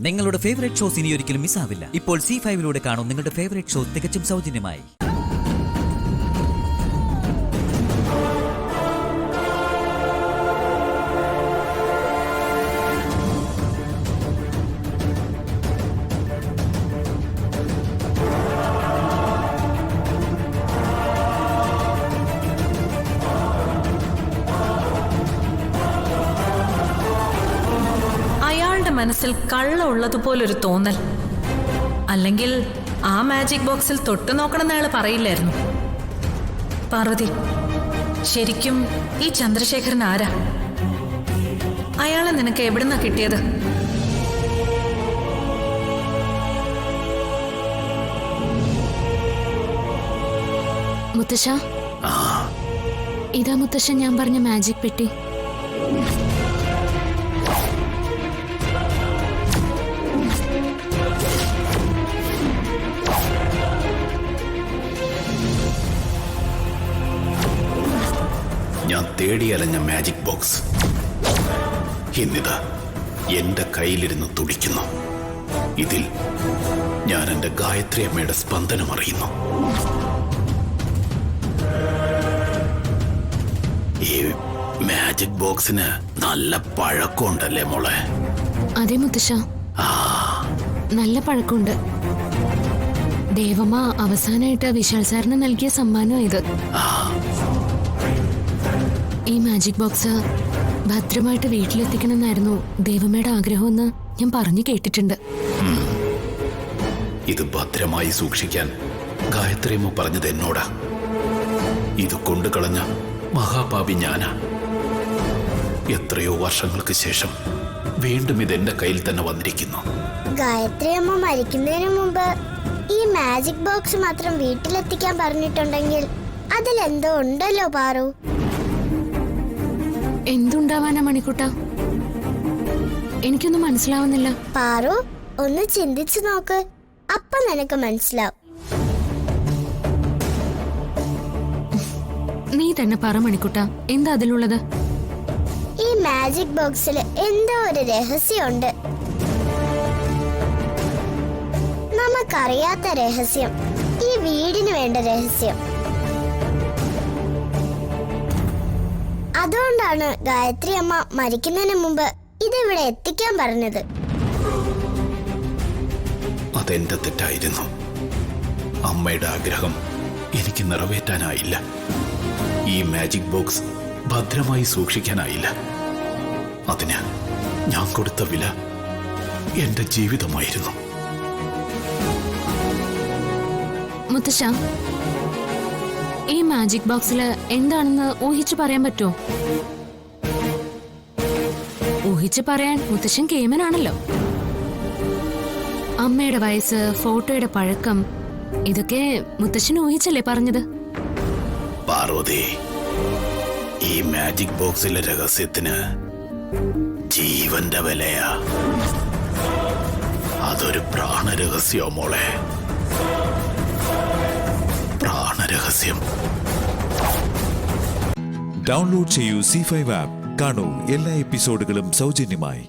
നിങ്ങളുടെ favourite shows ഇനി ഒരിക്കലും മിസ്സാവില്ല. ഇപ്പോൾ C5 കാണും നിങ്ങളുടെ ഫേവറേറ്റ് ഷോ തികച്ചും സൗജന്യമായി. അയാളുടെ മനസ്സിൽ കള്ള ഉള്ളതുപോലൊരു തോന്നൽ. അല്ലെങ്കിൽ ആ മാജിക് ബോക്സിൽ തൊട്ടു നോക്കണമെന്ന് അയാൾ പറയില്ലായിരുന്നു. പാർവതി, ശരിക്കും ഈ ചന്ദ്രശേഖരൻ ആരാ? അയാളെ നിനക്ക് എവിടുന്നാ കിട്ടിയത്? മുത്തശ്ശ, ഇതാ മുത്തശ്ശ ഞാൻ പറഞ്ഞ മാജിക് പെട്ടി. ഞാൻ തേടിയലഞ്ഞ മാജിക് ബോക്സ് ഇന്നിതാ എന്റെ കയ്യിലിരുന്ന് തുടിക്കുന്നു. ഇതിൽ ഞാൻ എന്റെ ഗായത്രി അമ്മയുടെ സ്പന്ദനം അറിയുന്നു. ഈ മാജിക് ബോക്സിന് നല്ല പഴക്കമുണ്ടല്ലേ മോളെ? അതെ മുത്തശ്ശ, നല്ല പഴക്കമുണ്ട്. ദേവമ്മ അവസാനമായിട്ട് വിശാൽ സാറിന് നൽകിയ സമ്മാനം ഇത്. ഈ മാജിക് ബോക്സ് ഭദ്രമായിട്ട് വീട്ടിലെത്തിക്കണമെന്നായിരുന്നു ദേവമ്മയുടെ ആഗ്രഹമെന്ന് ഞാൻ പറഞ്ഞു കേട്ടിട്ടുണ്ട്. ഇത് ഭദ്രമായി സൂക്ഷിക്കാൻ ഗായത്രിയമ്മ പറഞ്ഞത് എന്നോടാ. ഇത് കൊണ്ടുകളഞ്ഞ മഹാപാപി ഞാനാ. എത്രയോ വർഷങ്ങൾക്ക് ശേഷം വീണ്ടും ഇത് എന്റെ കയ്യിൽ തന്നെ വന്നിരിക്കുന്നു. ഗായത്രിയമ്മ മരിക്കുന്നതിന് മുമ്പ് ഈ മാജിക് ബോക്സ് മാത്രം വീട്ടിലെത്തിക്കാൻ പറഞ്ഞിട്ടുണ്ടെങ്കിൽ അതിലെന്തോ ഉണ്ടല്ലോ പാറു. എന്തുണ്ടാവാനാ മണിക്കുട്ട? എനിക്കൊന്നും മനസ്സിലാവുന്നില്ല. പാറു, ഒന്ന് ചിന്തിച്ചു നോക്ക്, അപ്പൊ നിനക്ക് മനസ്സിലാവും. നീ തന്നെ പറ മണിക്കുട്ട, എന്താ അതിലുള്ളത്? ഈ മാജിക് ബോക്സിൽ എന്തോ ഒരു രഹസ്യമുണ്ട്. നമുക്കറിയാത്ത രഹസ്യം, ഈ വീടിന് വേണ്ട രഹസ്യം. അതുകൊണ്ടാണ് ഗായത്രി അമ്മ മരിക്കുന്നതിന് മുമ്പ് ഇതിവിടെ എത്തിക്കാൻ പറഞ്ഞത്. അതെന്റെ തെറ്റായിരുന്നു. അമ്മയുടെ ആഗ്രഹം എനിക്ക് നിറവേറ്റാനായില്ല. ഈ മാജിക് ബോക്സ് ഭദ്രമായി സൂക്ഷിക്കാനായില്ല. അതിന് ഞാൻ കൊടുത്ത വില എന്റെ ജീവിതമായിരുന്നു. മുത്തശ്ശ, ഈ മാജിക് ബോക്സിൽ എന്താണെന്ന് ഊഹിച്ചു പറയാൻ പറ്റുമോ? ഊഹിച്ചു പറയാൻ മുത്തശ്ശൻ കേമനാണല്ലോ. അമ്മയുടെ വയസ്സ്, ഫോട്ടോയുടെ പഴക്കം, ഇതൊക്കെ മുത്തശ്ശൻ ഊഹിച്ചല്ലേ പറഞ്ഞത്? പാർവതി, ഈ മാജിക് ബോക്സിലെ രഹസ്യത്തിന് ജീവന്റെ വിലയാ. അതൊരു പ്രാണരഹസ്യോ മോളെ, പ്രാണരഹസ്യം. ഡൗൺലോഡ് ചെയ്യൂ C5 ആപ്പ്. കാണൂ എല്ലാ എപ്പിസോഡുകളും സൗജന്യമായി.